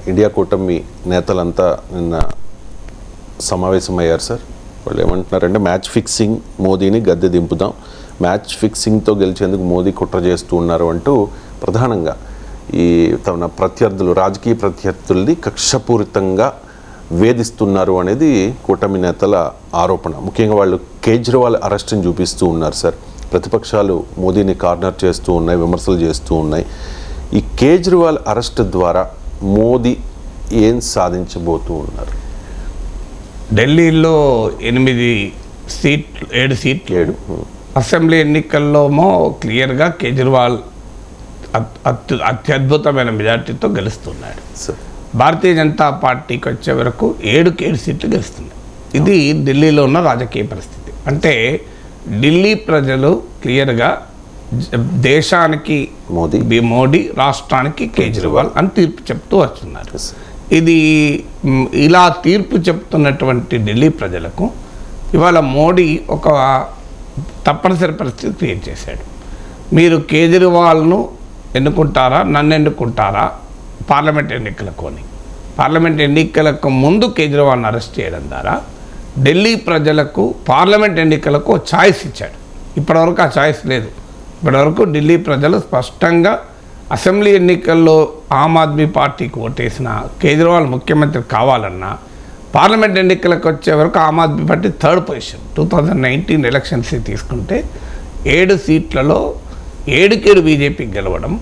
India కూటమి నేతలంతా నిన్న సమావేశమయ్యారు సార్. వాళ్ళు ఏమంటున్నారంటే మ్యాచ్ ఫిక్సింగ్, మోదీని గద్దె దింపుదాం, మ్యాచ్ ఫిక్సింగ్తో గెలిచేందుకు మోదీ కుట్ర చేస్తూ ఉన్నారు అంటూ ప్రధానంగా ఈ తమ ప్రత్యర్థులు, రాజకీయ ప్రత్యర్థుల్ని కక్షపూరితంగా వేధిస్తున్నారు అనేది కూటమి నేతల ఆరోపణ. ముఖ్యంగా వాళ్ళు కేజ్రీవాల్ అరెస్ట్ని చూపిస్తూ ఉన్నారు సార్. ప్రతిపక్షాలు మోదీని కార్నర్ చేస్తూ ఉన్నాయి, విమర్శలు చేస్తూ ఉన్నాయి. ఈ కేజ్రీవాల్ అరెస్ట్ ద్వారా మోదీ ఏం సాధించబోతూ ఉన్నారు? ఢిల్లీలో 7 సీట్లు అసెంబ్లీ ఎన్నికల్లోమో క్లియర్గా కేజ్రీవాల్ అత్యద్భుతమైన మెజార్టీతో గెలుస్తున్నాడు. భారతీయ జనతా పార్టీకి వచ్చే వరకు 7 సీట్లు గెలుస్తున్నాయి. ఇది ఢిల్లీలో ఉన్న రాజకీయ పరిస్థితి. అంటే ఢిల్లీ ప్రజలు క్లియర్గా దేశానికి మోడీ, రాష్ట్రానికి కేజ్రీవాల్ అని తీర్పు చెప్తూ వస్తున్నారు. ఇది ఇలా తీర్పు చెప్తున్నటువంటి ఢిల్లీ ప్రజలకు ఇవాళ మోడీ ఒక తప్పనిసరి పరిస్థితి క్రియేట్ చేశాడు. మీరు కేజ్రీవాల్ను ఎన్నుకుంటారా, నన్ను ఎన్నుకుంటారా పార్లమెంట్ ఎన్నికలకు అని. పార్లమెంట్ ఎన్నికలకు ముందు కేజ్రీవాల్ని అరెస్ట్ చేయడం ద్వారా ఢిల్లీ ప్రజలకు పార్లమెంట్ ఎన్నికలకు ఛాయిస్ ఇచ్చాడు. ఇప్పటివరకు ఆ ఛాయిస్ లేదు. ఇప్పటివరకు ఢిల్లీ ప్రజలు స్పష్టంగా అసెంబ్లీ ఎన్నికల్లో ఆమ్ ఆద్మీ పార్టీకి ఓటేసిన కేజ్రీవాల్ ముఖ్యమంత్రి కావాలన్నా పార్లమెంట్ ఎన్నికలకు వచ్చే వరకు Aam Aadmi party 3rd position. 2019 elections తీసుకుంటే 7 సీట్లలో 7 బీజేపీకి గెలవడం,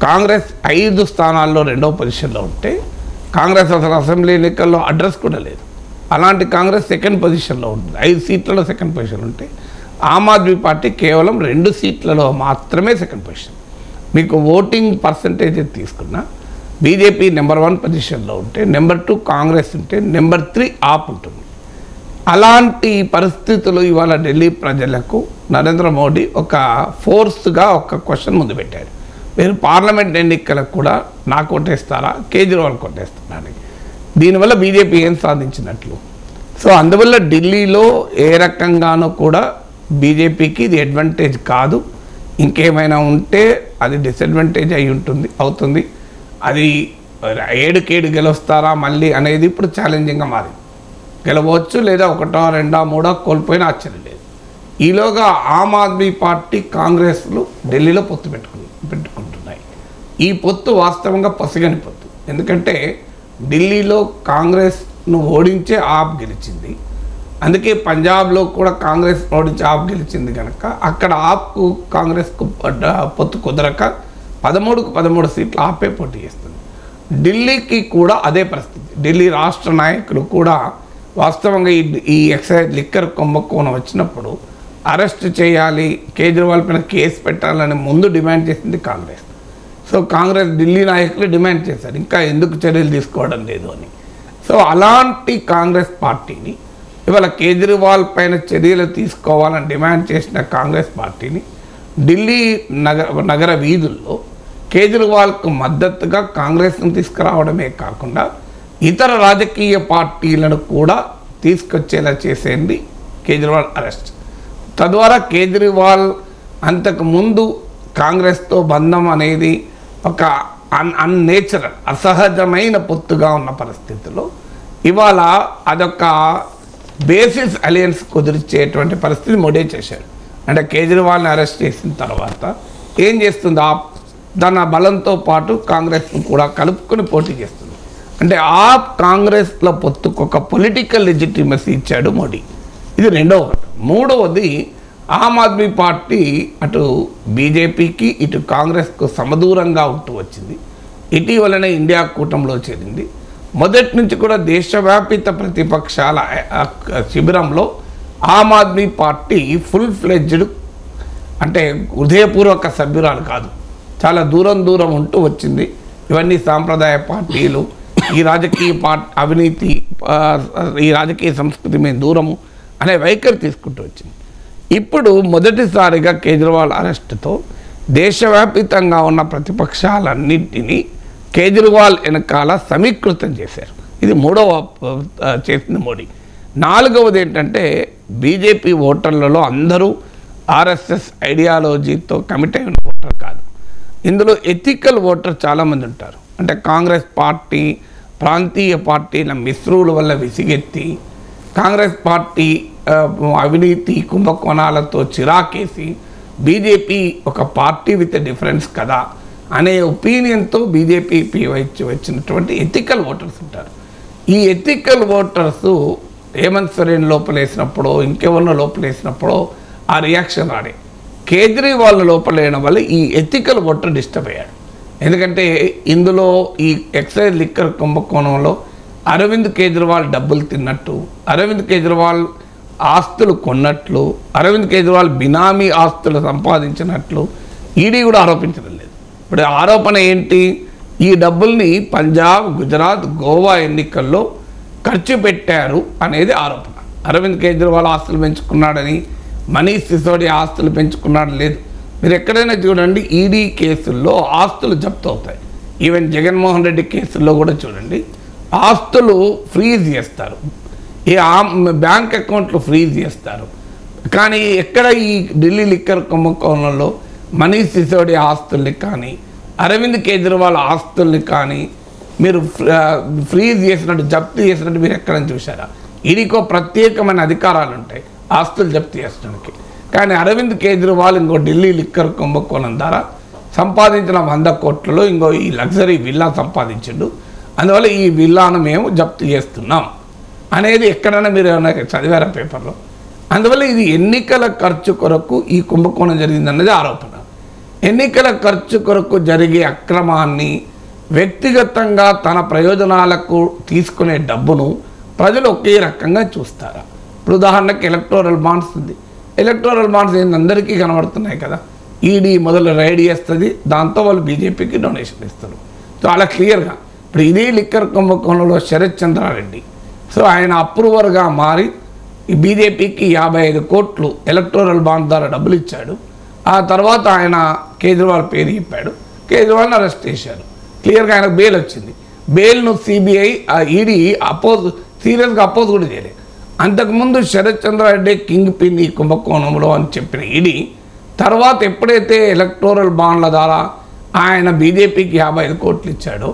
కాంగ్రెస్ 5 స్థానాల్లో 2వ పొజిషన్లో ఉంటే కాంగ్రెస్ అసలు అసెంబ్లీ ఎన్నికల్లో అడ్రస్ కూడా లేదు. అలాంటి కాంగ్రెస్ 2nd పొజిషన్లో ఉంటుంది. 5 సీట్లలో 2nd పొజిషన్ ఉంటే ఆమ్ ఆద్మీ పార్టీ కేవలం 2 సీట్లలో మాత్రమే 2nd పొజిషన్. మీకు ఓటింగ్ పర్సంటేజ్ తీసుకున్నా బీజేపీ నెంబర్ 1 పొజిషన్లో ఉంటే, నెంబర్ 2 కాంగ్రెస్ ఉంటే, నెంబర్ 3 ఆప్ ఉంటుంది. అలాంటి పరిస్థితులు ఇవాళ ఢిల్లీ ప్రజలకు నరేంద్ర మోడీ ఒక ఫోర్స్గా ఒక క్వశ్చన్ ముందు పెట్టాడు. మీరు పార్లమెంట్ ఎన్నికలకు కూడా నాకు కొట్టేస్తారా, కేజ్రీవాల్ కొట్టేస్తారా అని. దీనివల్ల బీజేపీ ఏం సాధించినట్లు? సో అందువల్ల ఢిల్లీలో ఏ రకంగానూ కూడా బీజేపీకి ఇది అడ్వాంటేజ్ కాదు. ఇంకేమైనా ఉంటే అది డిసడ్వాంటేజ్ అవుతుంది. అది 7 గెలుస్తారా మళ్ళీ అనేది ఇప్పుడు ఛాలెంజింగ్గా మారింది. గెలవచ్చు, లేదా 1, 2, 3 కోల్పోయినా ఆశ్చర్యం లేదు. ఈలోగా ఆమ్ ఆద్మీ పార్టీ, కాంగ్రెస్లు ఢిల్లీలో పొత్తు పెట్టుకుంటున్నాయి. ఈ పొత్తు వాస్తవంగా పసిగని పొత్తు. ఎందుకంటే ఢిల్లీలో కాంగ్రెస్ను ఓడించే ఆప్ గెలిచింది. అందుకే పంజాబ్లో కూడా కాంగ్రెస్ ఓడించి ఆప్ గెలిచింది కనుక అక్కడ ఆప్కు కాంగ్రెస్కు పొత్తు కుదరక 13 సీట్లు ఆపే పోటీ చేస్తుంది. ఢిల్లీకి కూడా అదే పరిస్థితి. ఢిల్లీ రాష్ట్ర నాయకులు కూడా వాస్తవంగా ఈ ఎక్సైజ్ లిక్కర్ కుంభకోణం వచ్చినప్పుడు అరెస్ట్ చేయాలి, కేజ్రీవాల్ పైన కేసు పెట్టాలని ముందు డిమాండ్ చేసింది కాంగ్రెస్. సో కాంగ్రెస్ ఢిల్లీ నాయకులు డిమాండ్ చేశారు, ఇంకా ఎందుకు చర్యలు తీసుకోవడం లేదు అని. సో అలాంటి కాంగ్రెస్ పార్టీని ఇవాళ కేజ్రీవాల్ పైన చర్యలు తీసుకోవాలని డిమాండ్ చేసిన కాంగ్రెస్ పార్టీని ఢిల్లీ నగర వీధుల్లో కేజ్రీవాల్కు మద్దతుగా కాంగ్రెస్ను తీసుకురావడమే కాకుండా ఇతర రాజకీయ పార్టీలను కూడా తీసుకొచ్చేలా చేసేది కేజ్రీవాల్ అరెస్ట్. తద్వారా కేజ్రీవాల్ అంతకుముందు కాంగ్రెస్తో బంధం అనేది ఒక అన్నేచురల్, అసహజమైన పొత్తుగా ఉన్న పరిస్థితుల్లో ఇవాళ అదొక బేసిస్ అలయన్స్ కుదిర్చేటువంటి పరిస్థితి మోడీ చేశాడు. అంటే కేజ్రీవాల్ని అరెస్ట్ చేసిన తర్వాత ఏం చేస్తుంది? దాని బలంతో పాటు కాంగ్రెస్ను కూడా కలుపుకొని పోటీ చేస్తుంది. అంటే కాంగ్రెస్లో పొత్తుకు ఒక పొలిటికల్ లెజిటిమసీ ఇచ్చాడు మోడీ. ఇది రెండవది. మూడవది ఆమ్ ఆద్మీ పార్టీ అటు బీజేపీకి ఇటు కాంగ్రెస్కు సమదూరంగా ఉంటూ వచ్చింది. ఇటీవలనే ఇండియా కూటమిలో చేరింది. మొదటి నుంచి కూడా దేశవ్యాపిత ప్రతిపక్షాల శిబిరంలో ఆమ్ ఆద్మీ పార్టీ ఫుల్ ఫ్లెడ్జ్డ్, అంటే హృదయపూర్వక సభ్యురాలు కాదు, చాలా దూరం ఉంటూ వచ్చింది. ఇవన్నీ సాంప్రదాయ పార్టీలు, ఈ రాజకీయ అవినీతి, ఈ రాజకీయ సంస్కృతి మీద దూరము అనే వైఖరి తీసుకుంటూ వచ్చింది. ఇప్పుడు మొదటిసారిగా కేజ్రీవాల్ అరెస్టుతో దేశవ్యాపితంగా ఉన్న ప్రతిపక్షాలన్నింటినీ కేజ్రీవాల్ వెనకాల సమీకృతం చేశారు. ఇది మూడవ చేసింది మోడీ. నాలుగవది ఏంటంటే బీజేపీ ఓటర్లలో అందరూ ఆర్ఎస్ఎస్ ఐడియాలజీతో కమిట్ అయిన ఓటర్ కాదు. ఇందులో ఎథికల్ ఓటర్ చాలామంది ఉంటారు. అంటే కాంగ్రెస్ పార్టీ ప్రాంతీయ పార్టీల మిశ్రుల వల్ల విసిగెత్తి కాంగ్రెస్ పార్టీ అవినీతి కుంభకోణాలతో చిరాకేసి బీజేపీ ఒక పార్టీ విత్ డిఫరెన్స్ కదా అనే ఒపీనియన్తో బీజేపీ వచ్చినటువంటి ఎథికల్ ఓటర్స్ ఉంటారు. ఈ ఎథికల్ ఓటర్స్ హేమంత్ సోరెన్ లోపలేసినప్పుడో ఇంకెవరినో లోపలేసినప్పుడో ఆ రియాక్షన్ రాడే. కేజ్రీవాల్ లోపలేయడం వల్ల ఈ ఎథికల్ ఓటర్ డిస్టర్బ్ అయ్యాడు. ఎందుకంటే ఇందులో ఈ ఎక్సైజ్ లిక్కర్ కుంభకోణంలో అరవింద్ కేజ్రీవాల్ డబ్బులు తిన్నట్టు, అరవింద్ కేజ్రీవాల్ ఆస్తులు కొన్నట్లు, అరవింద్ కేజ్రీవాల్ బినామీ ఆస్తులు సంపాదించినట్లు ఈడీ కూడా ఆరోపించడం లేదు. ఇప్పుడు ఆరోపణ ఏంటి? ఈ డబ్బుల్ని పంజాబ్, గుజరాత్, గోవా ఎన్నికల్లో ఖర్చు పెట్టారు అనేది ఆరోపణ. అరవింద్ కేజ్రీవాల్ ఆస్తులు పెంచుకున్నాడని, మనీష్ సిసోడియా ఆస్తులు పెంచుకున్నాడు లేదు. మీరు ఎక్కడైనా చూడండి ఈడీ కేసుల్లో ఆస్తులు జప్తు అవుతాయి. ఈవెన్ జగన్మోహన్ రెడ్డి కేసుల్లో కూడా చూడండి ఆస్తులు ఫ్రీజ్ చేస్తారు, బ్యాంక్ అకౌంట్లు ఫ్రీజ్ చేస్తారు. కానీ ఎక్కడ ఈ ఢిల్లీ లిక్కర్ కుంభకోణంలో మనీష్ సిసోడియా ఆస్తుల్ని కానీ అరవింద్ కేజ్రీవాల్ ఆస్తుల్ని కానీ మీరు ఫ్రీజ్ చేసినట్టు, జప్తు చేసినట్టు మీరు ఎక్కడైనా చూసారా? ఈడీకో ప్రత్యేకమైన అధికారాలు ఉంటాయి ఆస్తులు జప్తు చేసడానికి. కానీ అరవింద్ కేజ్రీవాల్ ఇంకో ఢిల్లీ లిక్కర్ కుంభకోణం ద్వారా సంపాదించిన 100 కోట్లలో ఇంకో ఈ లగ్జరీ విల్లా సంపాదించిండు, అందువల్ల ఈ విల్లాను మేము జప్తు చేస్తున్నాం అనేది ఎక్కడైనా మీరు ఏమైనా చదివారా పేపర్లో? అందువల్ల ఇది ఎన్నికల ఖర్చు కొరకు ఈ కుంభకోణం జరిగిందన్నది ఆరోపణ. ఎన్నికల ఖర్చు కొరకు జరిగే అక్రమాన్ని వ్యక్తిగతంగా తన ప్రయోజనాలకు తీసుకునే డబ్బును ప్రజలు ఒకే రకంగా చూస్తారా? ఇప్పుడు ఉదాహరణకి ఎలక్టోరల్ బాండ్స్ ఉంది. ఎలక్టోరల్ బాండ్స్ అందరికీ కనబడుతున్నాయి కదా. ఈడీ మొదలు రైడ్ చేస్తుంది, దాంతో వాళ్ళు బీజేపీకి డొనేషన్ ఇస్తారు. సో అలా క్లియర్గా ఇప్పుడు ఇదే లిక్కర్ కుంభకోణంలో శరత్ చంద్రారెడ్డి ఆయన అప్రూవర్గా మారి ఈ బీజేపీకి 55 కోట్లు ఎలక్టోరల్ బాండ్ ద్వారా డబ్బులు ఇచ్చాడు. ఆ తర్వాత ఆయన కేజ్రీవాల్ పేరు చెప్పాడు, కేజ్రీవాల్ని అరెస్ట్ చేశారు. క్లియర్గా ఆయనకు బెయిల్ వచ్చింది. బెయిల్ను సిబిఐ ఈడీ సీరియస్గా అపోజ్ కూడా చేయలేదు. అంతకుముందు శరత్ చంద్రారెడ్డి కింగ్ పిన్ ఈ కుంభకోణంలో అని చెప్పిన ఈడీ తర్వాత ఎప్పుడైతే ఎలక్టోరల్ బాండ్ల ద్వారా ఆయన బీజేపీకి 55 కోట్లు ఇచ్చాడో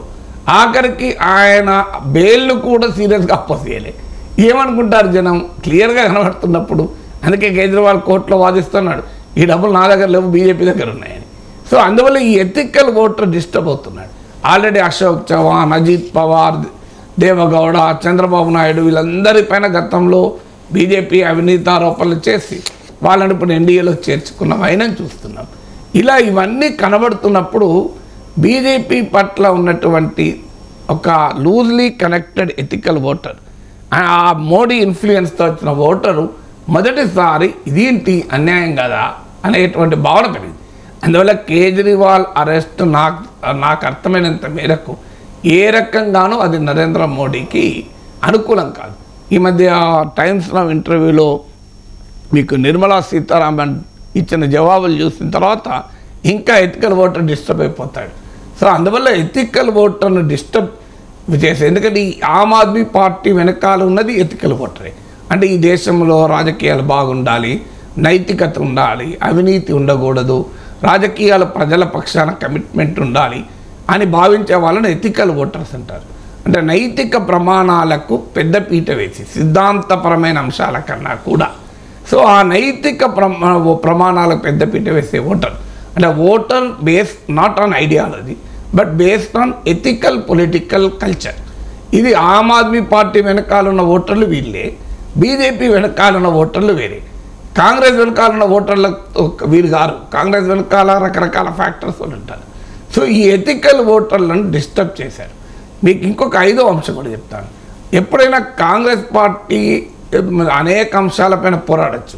ఆఖరికి ఆయన బెయిల్ను కూడా సీరియస్గా అపోజ్ చేయలేదు. ఏమనుకుంటారు జనం? క్లియర్గా కనబడుతున్నప్పుడు. అందుకే కేజ్రీవాల్ కోర్టులో వాదిస్తున్నాడు, ఈ డబ్బులు నా దగ్గర లేవు, బీజేపీ దగ్గర ఉన్నాయని. సో అందువల్ల ఈ ఎథికల్ ఓటర్ డిస్టర్బ్ అవుతున్నాడు. ఆల్రెడీ అశోక్ చవాన్, అజిత్ పవార్, దేవగౌడ, చంద్రబాబు నాయుడు వీళ్ళందరిపైన గతంలో బీజేపీ అవినీతి ఆరోపణలు చేసి వాళ్ళని ఇప్పుడు ఎన్డీఏలో చేర్చుకున్నాం అయినా చూస్తున్నాం. ఇలా ఇవన్నీ కనబడుతున్నప్పుడు బీజేపీ పట్ల ఉన్నటువంటి ఒక లూజ్లీ కనెక్టెడ్ ఎథికల్ ఓటర్, ఆ మోడీ ఇన్ఫ్లుయెన్స్తో వచ్చిన ఓటరు మొదటిసారి ఇదేంటి అన్యాయం కదా అనేటువంటి భావన కలిగింది. అందువల్ల కేజ్రీవాల్ అరెస్ట్ నాకు అర్థమైనంత మేరకు ఏ రకంగానూ అది నరేంద్ర మోడీకి అనుకూలం కాదు. ఈ మధ్య టైమ్స్ నౌ ఇంటర్వ్యూలో మీకు నిర్మలా సీతారామన్ ఇచ్చిన జవాబులు చూసిన తర్వాత ఇంకా ఎథికల్ ఓటర్ డిస్టర్బ్ అయిపోతాడు. సో అందువల్ల ఎథికల్ ఓటర్ను డిస్టర్బ్ చేసే, ఎందుకంటే ఈ ఆమ్ ఆద్మీ పార్టీ వెనకాల ఉన్నది ఎథికల్ ఓటరే. అంటే ఈ దేశంలో రాజకీయాలు బాగుండాలి, నైతికత ఉండాలి, అవినీతి ఉండకూడదు, రాజకీయాలు ప్రజల పక్షాన కమిట్మెంట్ ఉండాలి అని భావించే వాళ్ళని ఎథికల్ ఓటర్స్ అంటారు. అంటే నైతిక ప్రమాణాలకు పెద్దపీట వేసి సిద్ధాంతపరమైన అంశాల కన్నా కూడా సో ఆ నైతిక ప్రమాణాలకు పెద్దపీట వేసే ఓటర్ అంటే voter based not on ideology but based on ethical political culture. ఇది ఆమ్ ఆద్మీ పార్టీ వెనకాల ఉన్న ఓటర్లు వీళ్ళే, బీజేపీ వెనకాల ఉన్న ఓటర్లు వేరే, కాంగ్రెస్ వెనకాల ఉన్న ఓటర్లు వీరు గారు. కాంగ్రెస్ వెనకాల రకరకాల ఫ్యాక్టర్స్ ఉంటారు. సో ఈ ఎథికల్ ఓటర్లను డిస్టర్బ్ చేశారు. మీకు ఇంకొక 5వ అంశం కూడా చెప్తాను. ఎప్పుడైనా కాంగ్రెస్ పార్టీ అనేక అంశాలపైన పోరాడచ్చు.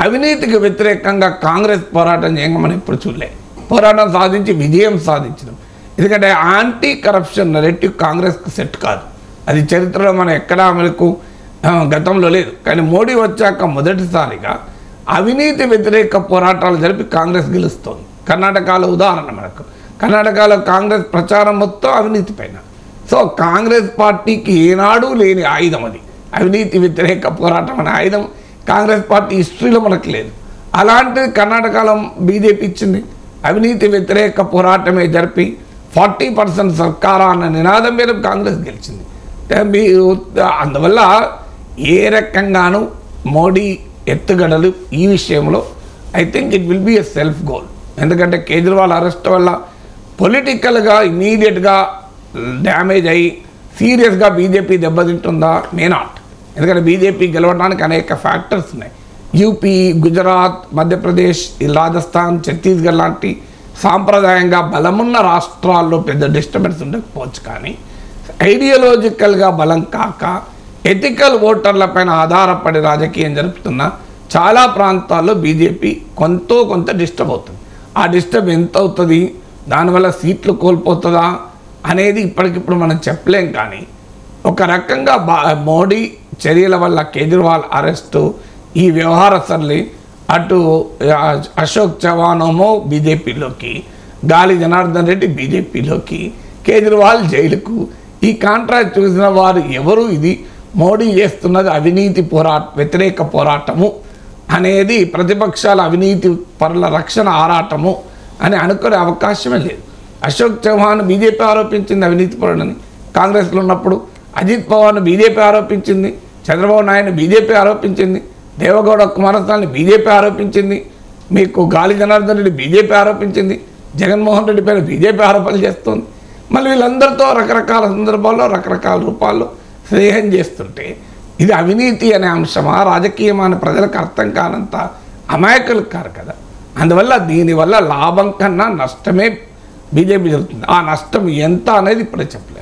అవినీతికి వ్యతిరేకంగా కాంగ్రెస్ పోరాటం చేయగా మనం ఎప్పుడు చూడలే. పోరాటం సాధించి విజయం సాధించడం. ఎందుకంటే యాంటీ కరప్షన్ నెరేటివ్ కాంగ్రెస్కి సెట్ కాదు. అది చరిత్రలో మనం ఎక్కడా మనకు గతంలో లేదు. కానీ మోడీ వచ్చాక మొదటిసారిగా అవినీతి వ్యతిరేక పోరాటాలు జరిపి కాంగ్రెస్ గెలుస్తోంది. కర్ణాటకలో ఉదాహరణ మనకు. కర్ణాటకలో కాంగ్రెస్ ప్రచారం మొత్తం అవినీతి పైన. సో కాంగ్రెస్ పార్టీకి ఏనాడు లేని ఆయుధం అది. అవినీతి వ్యతిరేక పోరాటం అనే ఆయుధం కాంగ్రెస్ పార్టీ హిస్టరీలో మనకు లేదు. అలాంటిది కర్ణాటకలో బీజేపీ ఇచ్చింది. అవినీతి వ్యతిరేక పోరాటమే జరిపి 40% సర్కారా అన్న నినాదం మీద కాంగ్రెస్ గెలిచింది. అందువల్ల ఏ రకంగానూ మోడీ ఎత్తుగడలు ఈ విషయంలో I think it will be a self goal. ఎందుకంటే కేజ్రీవాల్ అరెస్ట్ వల్ల పొలిటికల్గా ఇమీడియట్గా డ్యామేజ్ అయ్యి సీరియస్గా బీజేపీ దెబ్బతింటుందా? May not. ఎందుకంటే బీజేపీ గెలవడానికి అనేక ఫ్యాక్టర్స్ ఉన్నాయి. యూపీ, గుజరాత్, మధ్యప్రదేశ్, రాజస్థాన్, ఛత్తీస్గఢ్ లాంటి సాంప్రదాయంగా బలమున్న రాష్ట్రాల్లో పెద్ద డిస్టర్బెన్స్ ఉండకపోవచ్చు, కానీ ఐడియాలజికల్గా బలం కాక ఎథికల్ ఓటర్లపైన ఆధారపడి రాజకీయం జరుపుతున్న చాలా ప్రాంతాల్లో బీజేపీ కొంత డిస్టర్బ్ అవుతుంది. ఆ డిస్టర్బ్ ఎంత అవుతుంది, దానివల్ల సీట్లు కోల్పోతుందా అనేది ఇప్పటికిప్పుడు మనం చెప్పలేం. కానీ ఒక రకంగా మోడీ చర్యల వల్ల కేజ్రీవాల్ అరెస్టు, ఈ వ్యవహార సరళి, అటు అశోక్ చవానేమో బీజేపీలోకి, గాలి జనార్దన్ రెడ్డి బీజేపీలోకి, కేజ్రీవాల్ జైలుకు, ఈ కాంట్రాక్ట్ చూసిన వారు ఎవరు ఇది మోడీ చేస్తున్నది అవినీతి వ్యతిరేక పోరాటము అనేది, ప్రతిపక్షాల అవినీతి పరుల రక్షణ ఆరాటము అని అనుకునే అవకాశమే లేదు. అశోక్ చౌహాన్ బీజేపీ ఆరోపించింది అవినీతి పరుడని కాంగ్రెస్లో ఉన్నప్పుడు, అజిత్ పవార్ను బీజేపీ ఆరోపించింది, చంద్రబాబు నాయుడు బీజేపీ ఆరోపించింది, దేవగౌడ కుమారస్వామిని బీజేపీ ఆరోపించింది, మీకు గాలి జనార్దన్ రెడ్డి బీజేపీ ఆరోపించింది, జగన్మోహన్ రెడ్డి పైన బీజేపీ ఆరోపణలు చేస్తుంది. మళ్ళీ వీళ్ళందరితో రకరకాల సందర్భాల్లో రకరకాల రూపాల్లో స్నేహం చేస్తుంటే ఇది అవినీతి అనే అంశమా, రాజకీయం అనే ప్రజలకు అర్థం కానంత అమాయకులు కారు కదా. అందువల్ల దీనివల్ల లాభం కన్నా నష్టమే బీజేపీ జరుగుతుంది. ఆ నష్టం ఎంత అనేది ఇప్పుడే చెప్పలేదు.